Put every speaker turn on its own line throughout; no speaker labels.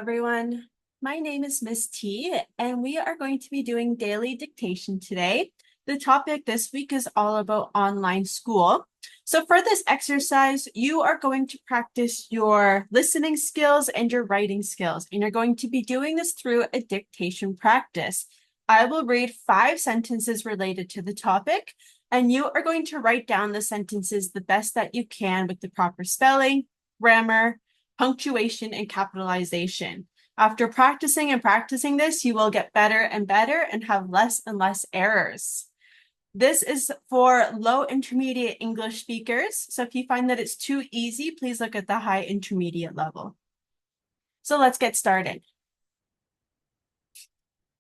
everyone. My name is Miss T, and we are going to be doing daily dictation today. The topic this week is all about online school. So for this exercise, you are going to practice your listening skills and your writing skills, and you're going to be doing this through a dictation practice. I will read 5 sentences related to the topic, and you are going to write down the sentences the best that you can with the proper spelling, grammar, punctuation, and capitalization. After practicing and practicing this, you will get better and better and have less and less errors. This is for low intermediate English speakers. So if you find that it's too easy, please look at the high intermediate level. So let's get started.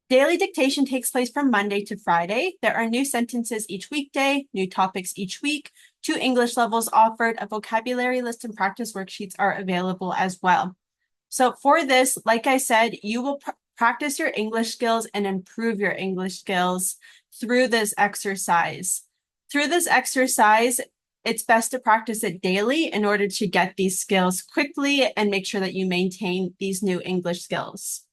Daily dictation takes place from Monday to Friday. There are new sentences each weekday, new topics each week, 2 English levels offered, a vocabulary list and practice worksheets are available as well. So for this, like I said, you will practice your English skills and improve your English skills through this exercise. Through this exercise, it's best to practice it daily in order to get these skills quickly and make sure that you maintain these new English skills.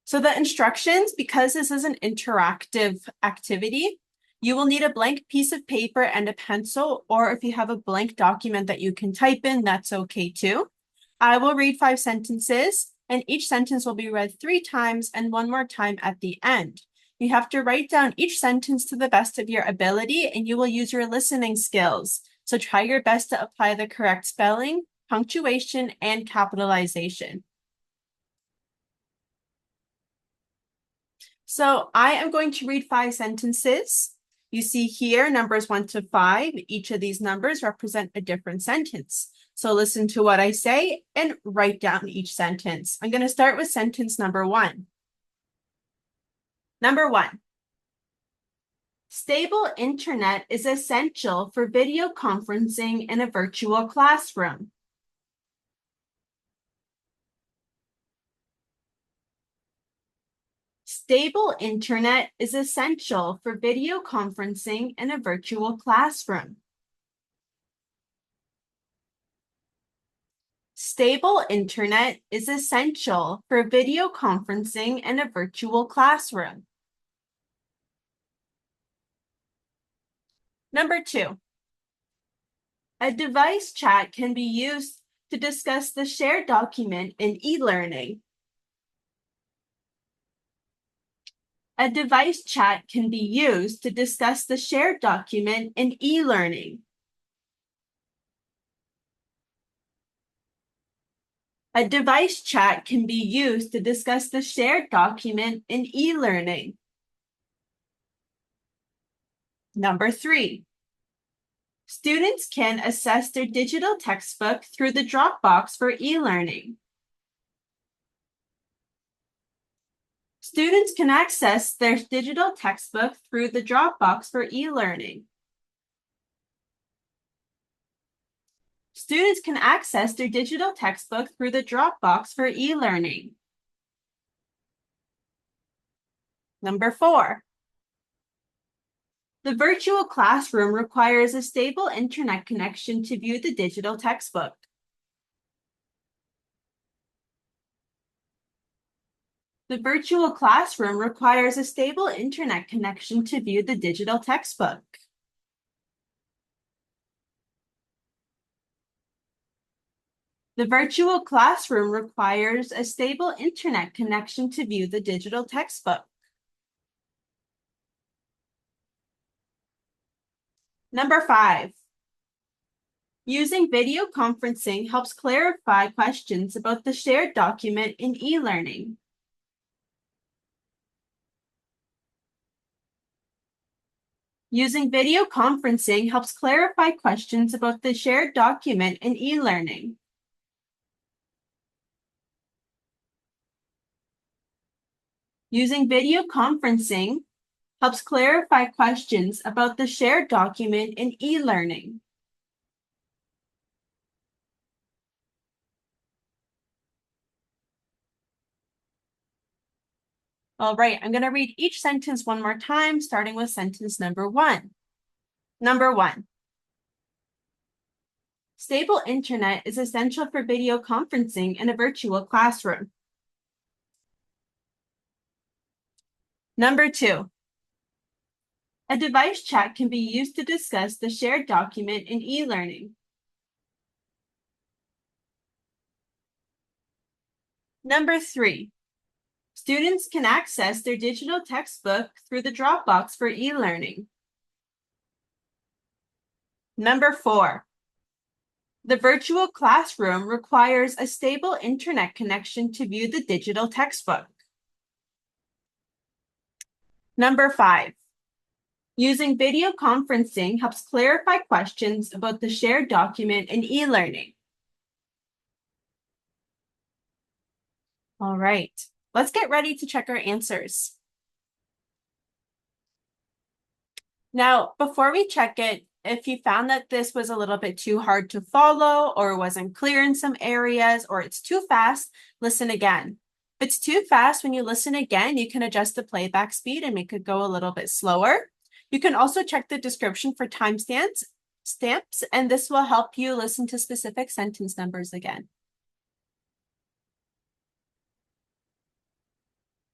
So the instructions, because this is an interactive activity, you will need a blank piece of paper and a pencil, or if you have a blank document that you can type in, that's okay too. I will read 5 sentences, and each sentence will be read 3 times and 1 more time at the end. You have to write down each sentence to the best of your ability, and you will use your listening skills. So try your best to apply the correct spelling, punctuation, and capitalization. So I am going to read 5 sentences. You see here numbers 1 to 5. Each of these numbers represent a different sentence. So listen to what I say and write down each sentence. I'm going to start with sentence number 1. Number 1. Stable internet is essential for video conferencing in a virtual classroom. Stable internet is essential for video conferencing in a virtual classroom. Stable internet is essential for video conferencing in a virtual classroom. Number 2. A device chat can be used to discuss the shared document in e-learning. A device chat can be used to discuss the shared document in e-learning. A device chat can be used to discuss the shared document in e-learning. Number 3. Students can access their digital textbook through the Dropbox for e-learning. Students can access their digital textbook through the Dropbox for e-learning. Students can access their digital textbook through the Dropbox for e-learning. Number 4. The virtual classroom requires a stable internet connection to view the digital textbook. The virtual classroom requires a stable internet connection to view the digital textbook. The virtual classroom requires a stable internet connection to view the digital textbook. Number 5. Using video conferencing helps clarify questions about the shared document in e-learning. Using video conferencing helps clarify questions about the shared document in e-learning. Using video conferencing helps clarify questions about the shared document in e-learning. All right, I'm going to read each sentence 1 more time, starting with sentence number 1. Number 1. Stable internet is essential for video conferencing in a virtual classroom. Number 2. A device chat can be used to discuss the shared document in e-learning. Number 3. Students can access their digital textbook through the Dropbox for e-learning. Number 4. The virtual classroom requires a stable internet connection to view the digital textbook. Number 5. Using video conferencing helps clarify questions about the shared document in e-learning. All right, let's get ready to check our answers. Now, before we check it, if you found that this was a little bit too hard to follow or wasn't clear in some areas or it's too fast, listen again. If it's too fast, when you listen again, you can adjust the playback speed and make it go a little bit slower. You can also check the description for timestamps, and this will help you listen to specific sentence numbers again.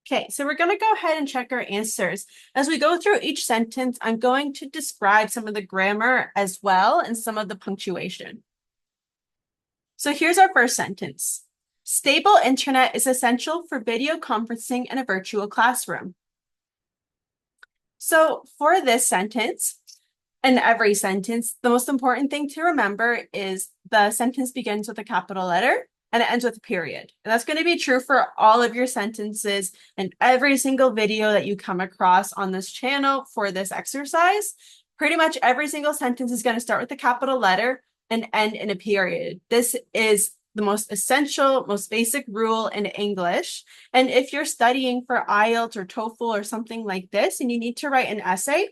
Okay, so we're going to go ahead and check our answers. As we go through each sentence, I'm going to describe some of the grammar as well and some of the punctuation. So here's our first sentence. Stable internet is essential for video conferencing in a virtual classroom. So for this sentence, and every sentence, the most important thing to remember is the sentence begins with a capital letter and it ends with a period. And that's going to be true for all of your sentences and every single video that you come across on this channel for this exercise. Pretty much every single sentence is going to start with a capital letter and end in a period. This is the most essential, most basic rule in English. And if you're studying for IELTS or TOEFL or something like this, and you need to write an essay,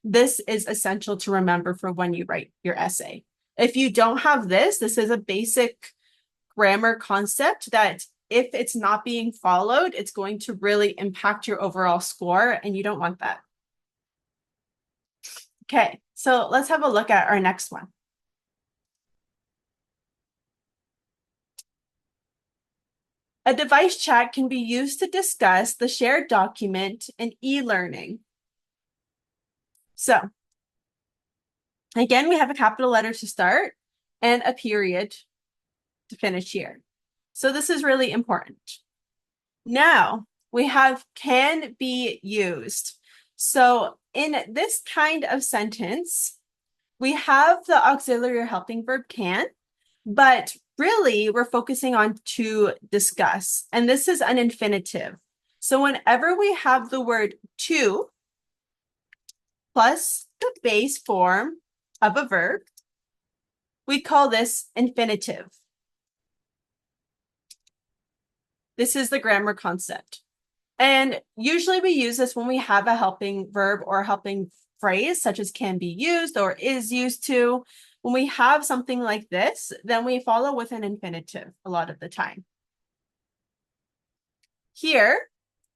this is essential to remember for when you write your essay. If you don't have this, this is a basic grammar concept that if it's not being followed, it's going to really impact your overall score, and you don't want that. Okay, so let's have a look at our next one. A device chat can be used to discuss the shared document in e-learning. So, again, we have a capital letter to start and a period to finish here. So this is really important. Now, we have can be used. So in this kind of sentence, we have the auxiliary or helping verb can, but really we're focusing on to discuss, and this is an infinitive. So whenever we have the word to plus the base form of a verb, we call this infinitive. This is the grammar concept. And usually we use this when we have a helping verb or a helping phrase, such as can be used or is used to. When we have something like this, then we follow with an infinitive a lot of the time. Here,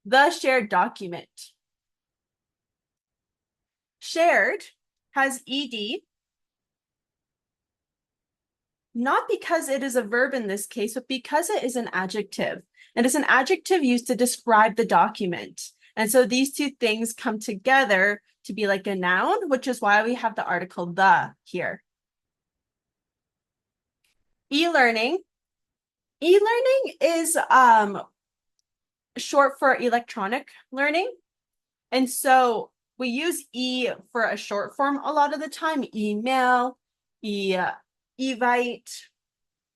the shared document. Shared has ed, not because it is a verb in this case, but because it is an adjective. And it's an adjective used to describe the document. And so these two things come together to be like a noun, which is why we have the article the here. E-learning. E-learning is short for electronic learning. And so we use E for a short form a lot of the time, email, evite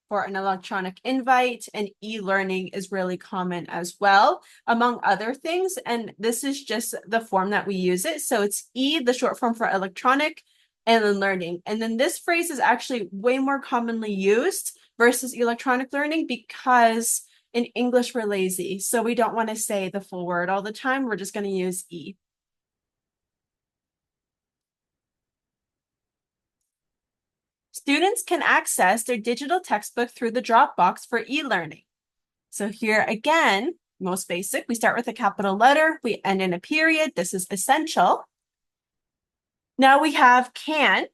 for an electronic invite, and e-learning is really common as well, among other things. And this is just the form that we use it. So it's E, the short form for electronic, and then learning. And then this phrase is actually way more commonly used versus electronic learning because in English we're lazy. So we don't want to say the full word all the time. We're just going to use E. Students can access their digital textbook through the Dropbox for e-learning. So here again, most basic, we start with a capital letter, we end in a period. This is essential. Now we have can,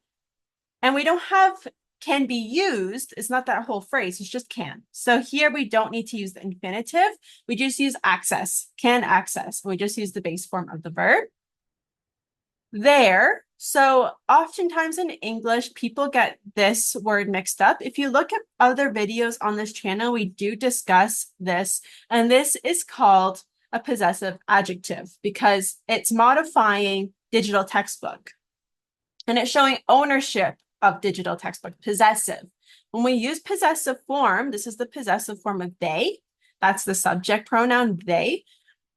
and we don't have can be used. It's not that whole phrase, it's just can. So here we don't need to use the infinitive. We just use access, can access. We just use the base form of the verb. There. So oftentimes in English, people get this word mixed up. If you look at other videos on this channel, we do discuss this, and this is called a possessive adjective because it's modifying digital textbook and it's showing ownership of digital textbook, possessive. When we use possessive form, this is the possessive form of they. That's the subject pronoun they,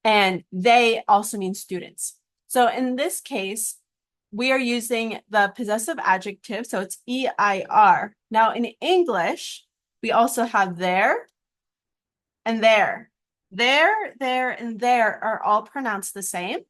and they also mean students. So in this case, we are using the possessive adjective, so it's EIR. Now in English, we also have there and there. There, and there are all pronounced the same.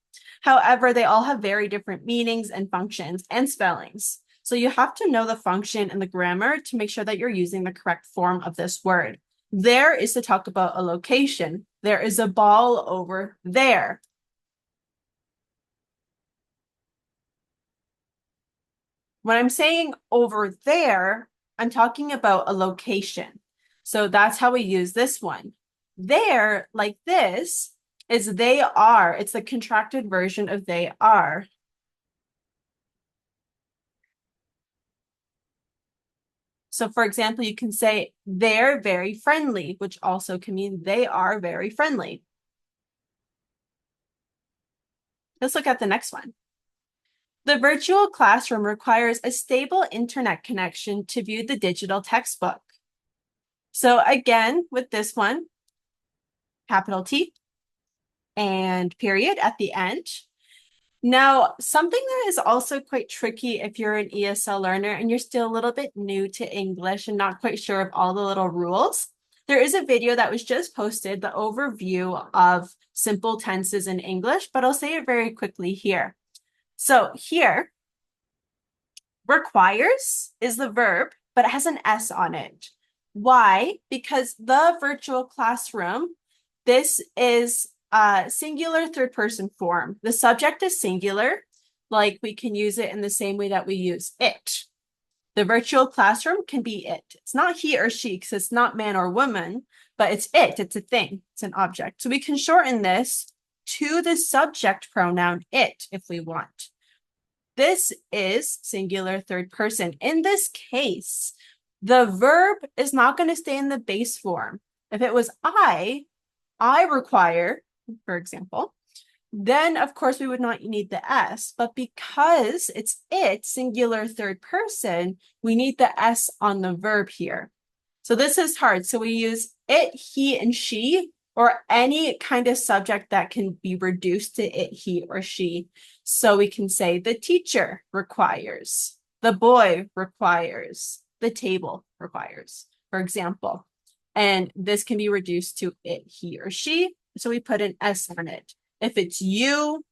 However, they all have very different meanings and functions and spellings. So you have to know the function and the grammar to make sure that you're using the correct form of this word. There is to talk about a location. There is a ball over there. When I'm saying over there, I'm talking about a location. So that's how we use this one. There, like this, is they are. It's the contracted version of they are. So for example, you can say they're very friendly, which also can mean they are very friendly. Let's look at the next one. The virtual classroom requires a stable internet connection to view the digital textbook. So again, with this one, capital T and period at the end. Now, something that is also quite tricky if you're an ESL learner and you're still a little bit new to English and not quite sure of all the little rules, there is a video that was just posted, the overview of simple tenses in English, but I'll say it very quickly here. So here, requires is the verb, but it has an S on it. Why? Because the virtual classroom, this is singular third person form. The subject is singular, like we can use it in the same way that we use it. The virtual classroom can be it. It's not he or she because it's not man or woman, but it's it. It's a thing. It's an object. So we can shorten this to the subject pronoun it if we want. This is singular third person. In this case, the verb is not going to stay in the base form. If it was I require, for example, then of course we would not need the S, but because it's it, singular third person, we need the S on the verb here. So this is hard. So we use it, he, and she, or any kind of subject that can be reduced to it, he, or she. So we can say the teacher requires, the boy requires, the table requires, for example. And this can be reduced to it, he, or she. So we put an S on it. If it's you,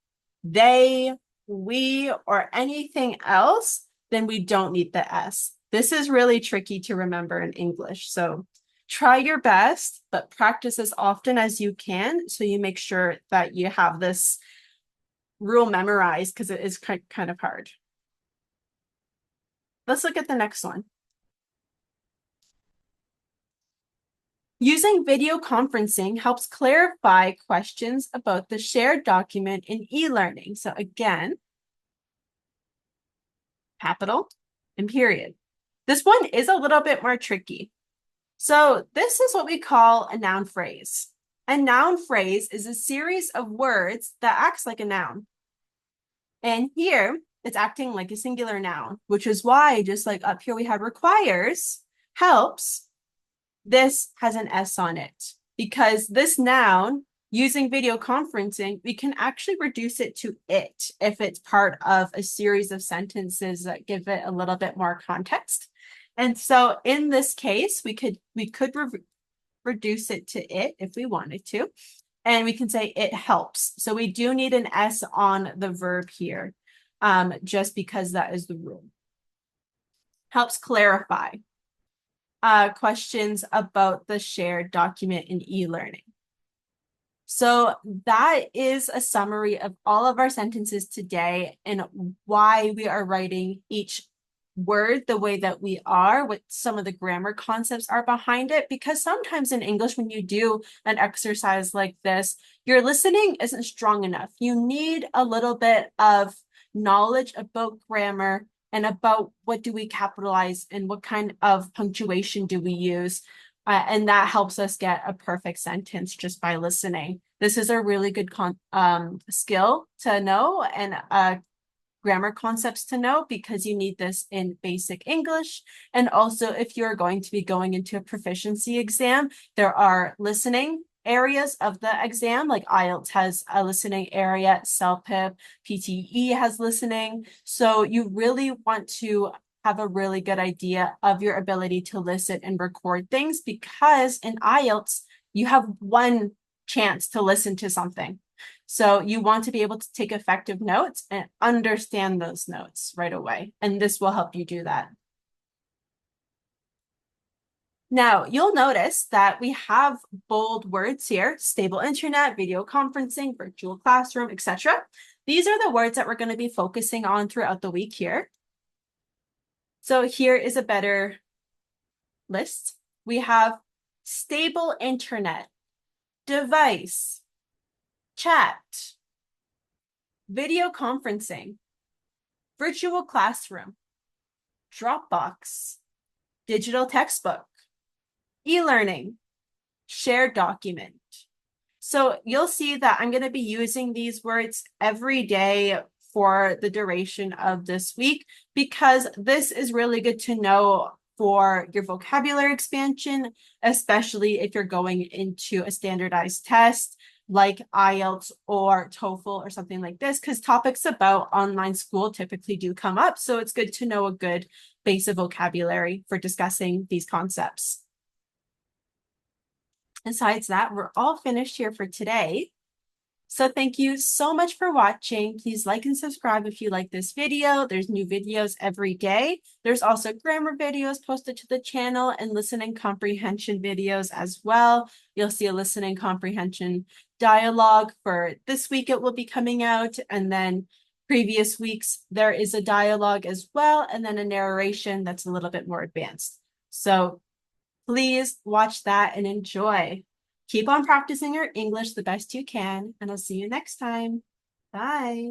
they, we, or anything else, then we don't need the S. This is really tricky to remember in English. So try your best, but practice as often as you can so you make sure that you have this rule memorized because it is kind of hard. Let's look at the next one. Using video conferencing helps clarify questions about the shared document in e-learning. So again, capital and period. This one is a little bit more tricky. So this is what we call a noun phrase. A noun phrase is a series of words that acts like a noun. And here, it's acting like a singular noun, which is why, just like up here we have requires, helps, this has an S on it. Because this noun, using video conferencing, we can actually reduce it to it if it's part of a series of sentences that give it a little bit more context. And so in this case, we could reduce it to it if we wanted to. And we can say it helps. So we do need an S on the verb here, just because that is the rule. Helps clarify questions about the shared document in e-learning. So that is a summary of all of our sentences today and why we are writing each word the way that we are, what some of the grammar concepts are behind it, because sometimes in English, when you do an exercise like this, your listening isn't strong enough. You need a little bit of knowledge about grammar and about what do we capitalize and what kind of punctuation do we use. And that helps us get a perfect sentence just by listening. This is a really good skill to know and grammar concepts to know, because you need this in basic English. And also, if you're going to be going into a proficiency exam, there are listening areas of the exam, like IELTS has a listening area, CELPIP, PTE has listening. So you really want to have a really good idea of your ability to listen and record things, because in IELTS, you have one chance to listen to something. So you want to be able to take effective notes and understand those notes right away. And this will help you do that. Now, you'll notice that we have bold words here: stable internet, video conferencing, virtual classroom, etc. These are the words that we're going to be focusing on throughout the week here. So here is a better list. We have stable internet, device, chat, video conferencing, virtual classroom, Dropbox, digital textbook, e-learning, shared document. So you'll see that I'm going to be using these words every day for the duration of this week, because this is really good to know for your vocabulary expansion, especially if you're going into a standardized test like IELTS or TOEFL or something like this, because topics about online school typically do come up. So it's good to know a good base of vocabulary for discussing these concepts. Besides that, we're all finished here for today. So thank you so much for watching. Please like and subscribe if you like this video. There's new videos every day. There's also grammar videos posted to the channel and listening comprehension videos as well. You'll see a listening comprehension dialogue for this week. It will be coming out, and then previous weeks there is a dialogue as well, and then a narration that's a little bit more advanced. So please watch that and enjoy. Keep on practicing your English the best you can, and I'll see you next time. Bye.